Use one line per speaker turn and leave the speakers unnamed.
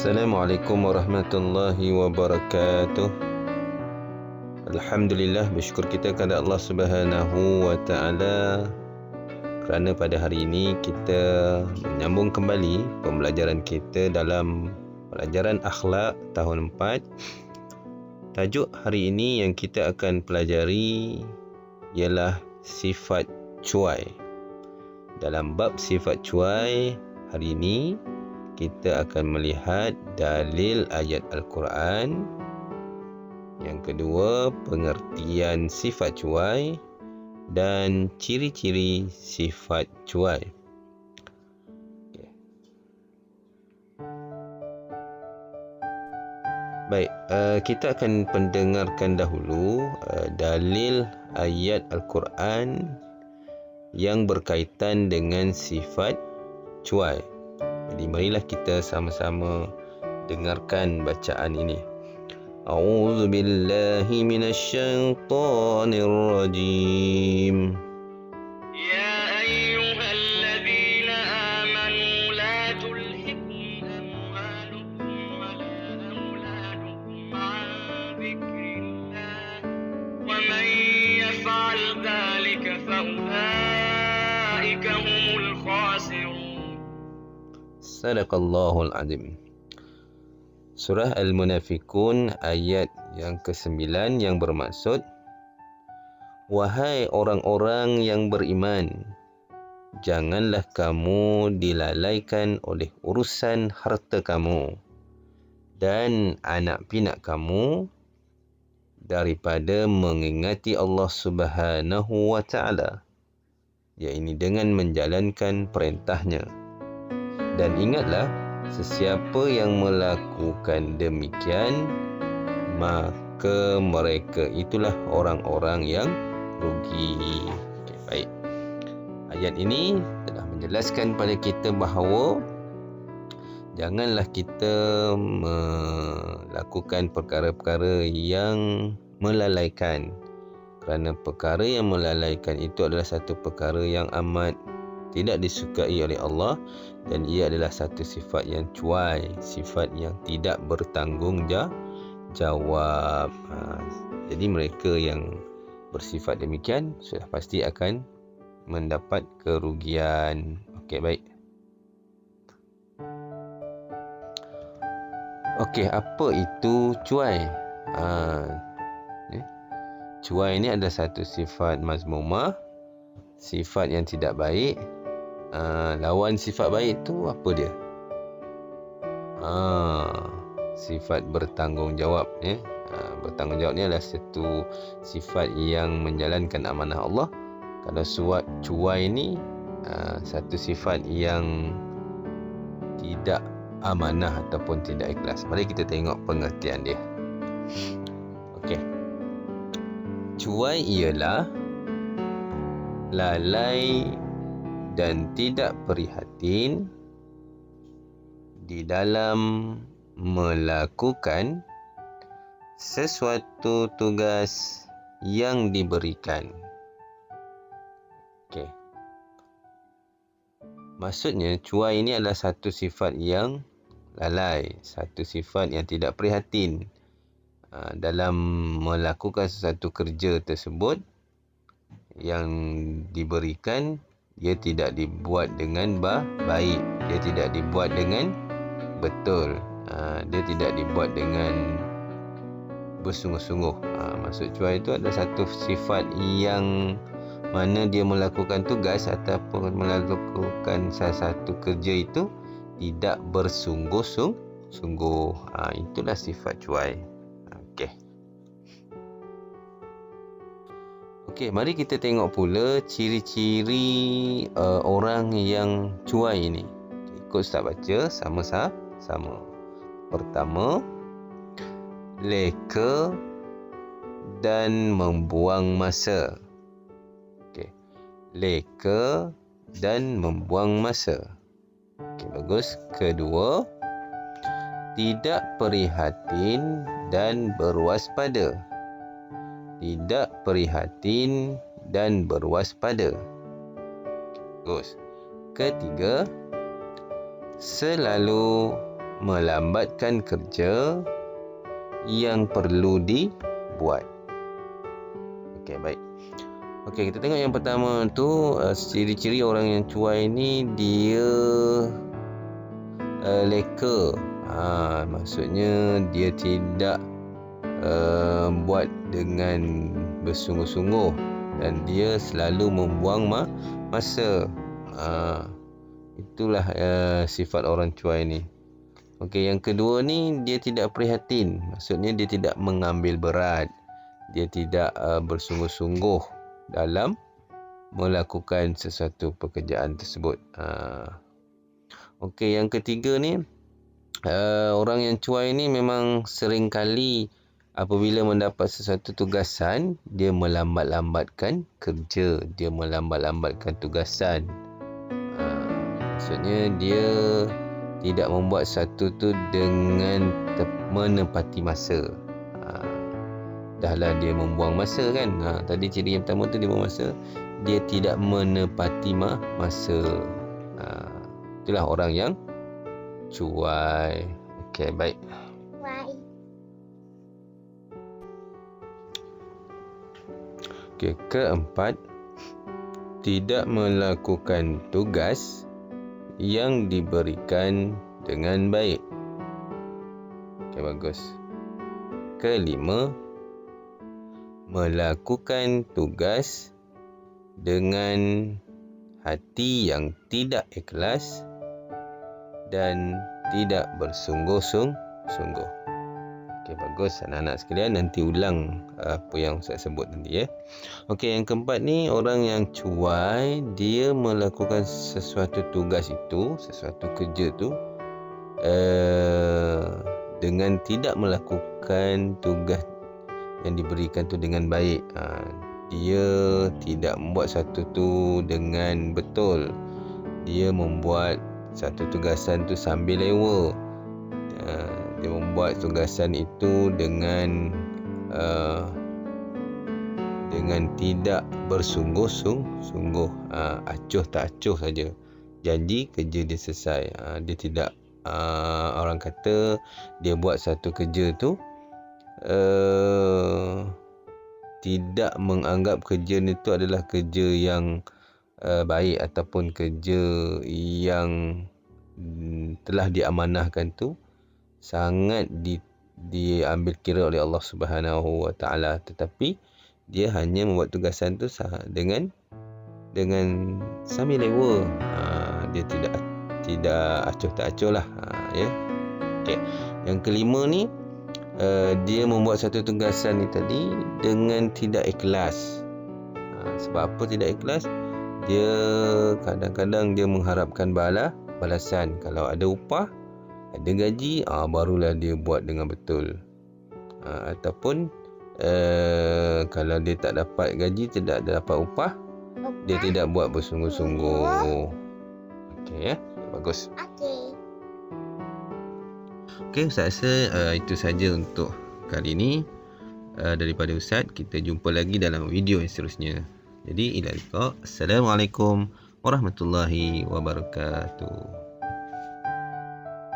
Assalamualaikum warahmatullahi wabarakatuh. Alhamdulillah, bersyukur kita kepada Allah Subhanahu wa taala kerana pada hari ini kita menyambung kembali pembelajaran kita dalam pelajaran akhlak tahun 4. Tajuk hari ini yang kita akan pelajari ialah sifat cuai. Dalam bab sifat cuai hari ini kita akan melihat dalil ayat Al-Quran. Yang kedua, pengertian sifat cuai dan ciri-ciri sifat cuai. Baik, kita akan pendengarkan dahulu dalil ayat Al-Quran yang berkaitan dengan sifat cuai. Jadi marilah kita sama-sama dengarkan bacaan ini. A'udzu billahi minasyaitonir rajim.
Ya ayyuhalladzina amanu la tulhikum amwalukum wala auladukum an dzikrillah wa man yaf'al dzalika fa ulaika humul khasirun.
Sadaqallahul azim. Surah Al-Munafikun ayat yang ke-9 yang bermaksud, wahai orang-orang yang beriman, janganlah kamu dilalaikan oleh urusan harta kamu dan anak pinak kamu daripada mengingati Allah Subhanahu wa taala, iaitu dengan menjalankan perintahnya. Dan ingatlah, sesiapa yang melakukan demikian, maka mereka itulah orang-orang yang rugi. Okay, baik. Ayat ini telah menjelaskan pada kita bahawa janganlah kita melakukan perkara-perkara yang melalaikan. Kerana perkara yang melalaikan itu adalah satu perkara yang amat tidak disukai oleh Allah, dan ia adalah satu sifat yang cuai, sifat yang tidak bertanggungjawab. Jadi mereka yang bersifat demikian sudah pasti akan mendapat kerugian. Okey, baik. Okey, apa itu cuai? Cuai ini adalah satu sifat mazmumah, sifat yang tidak baik. Lawan sifat baik tu apa dia? Sifat bertanggungjawab. Bertanggungjawab ni adalah satu sifat yang menjalankan amanah Allah. Kalau suat cuai ni satu sifat yang tidak amanah ataupun tidak ikhlas. Mari kita tengok pengertian dia. Okey. Cuai ialah lalai dan tidak prihatin di dalam melakukan sesuatu tugas yang diberikan. Okey. Maksudnya, cuai ini adalah satu sifat yang lalai, satu sifat yang tidak prihatin dalam melakukan sesuatu kerja tersebut yang diberikan. Dia tidak dibuat dengan baik, dia tidak dibuat dengan betul, dia tidak dibuat dengan bersungguh-sungguh. Maksud cuai itu adalah satu sifat yang mana dia melakukan tugas ataupun melakukan salah satu kerja itu tidak bersungguh-sungguh. Itulah sifat cuai. Okey, mari kita tengok pula ciri-ciri orang yang cuai ini. Ikut Ustaz baca sama-sama. Pertama, leka dan membuang masa. Okey. Leka dan membuang masa. Okey, bagus. Kedua, tidak prihatin dan berwaspada. Tidak prihatin dan berwaspada. Bagus. Ketiga, selalu melambatkan kerja yang perlu dibuat. Okey, baik. Okey, kita tengok yang pertama tu, ciri-ciri orang yang cuai ni dia leka. Maksudnya dia tidak buat dengan bersungguh-sungguh dan dia selalu membuang masa. Itulah sifat orang cuai ni. Okey, yang kedua ni dia tidak prihatin. Maksudnya dia tidak mengambil berat. Dia tidak bersungguh-sungguh dalam melakukan sesuatu pekerjaan tersebut. Okey, yang ketiga ni orang yang cuai ni memang sering kali apabila mendapat sesuatu tugasan, dia melambat-lambatkan kerja, dia melambat-lambatkan tugasan. Maksudnya dia tidak membuat satu tu dengan menepati masa. Dahlah dia membuang masa kan. Tadi ciri yang pertama tu dia membuang masa, dia tidak menepati masa. Itulah orang yang cuai. Okey, baik. Okey, keempat, tidak melakukan tugas yang diberikan dengan baik. Okey, bagus. Kelima, melakukan tugas dengan hati yang tidak ikhlas dan tidak bersungguh-sungguh. Okey, bagus anak-anak sekalian. Nanti ulang apa yang saya sebut tadi. Okey, yang keempat ni, orang yang cuai, dia melakukan sesuatu tugas itu, sesuatu kerja tu dengan tidak melakukan tugas yang diberikan tu dengan baik. Dia tidak membuat satu tu dengan betul. Dia membuat satu tugasan tu sambil lewa. Dia membuat tugasan itu dengan tidak bersungguh-sungguh. Acuh tak acuh saja. Janji kerja dia selesai. Dia tidak orang kata dia buat satu kerja tu tidak menganggap kerja itu adalah kerja yang baik ataupun kerja yang telah diamanahkan tu sangat diambil kira oleh Allah Subhanahu Wa Taala, tetapi dia hanya membuat tugasan tu dengan sambil lewa. Dia tidak acuh tak acuh lah. Ya. Okey. Yang kelima ni, dia membuat satu tugasan ni tadi dengan tidak ikhlas. Sebab apa tidak ikhlas? Dia kadang-kadang dia mengharapkan balasan. Kalau ada upah, ada gaji, barulah dia buat dengan betul. Ataupun kalau dia tak dapat gaji, tidak dapat upah, dia tidak buat bersungguh-sungguh. Okey, ya. Bagus. Okey, Ustaz rasa itu saja untuk kali ini daripada Ustaz. Kita jumpa lagi dalam video yang seterusnya. Jadi, ila liqa. Assalamualaikum warahmatullahi wabarakatuh.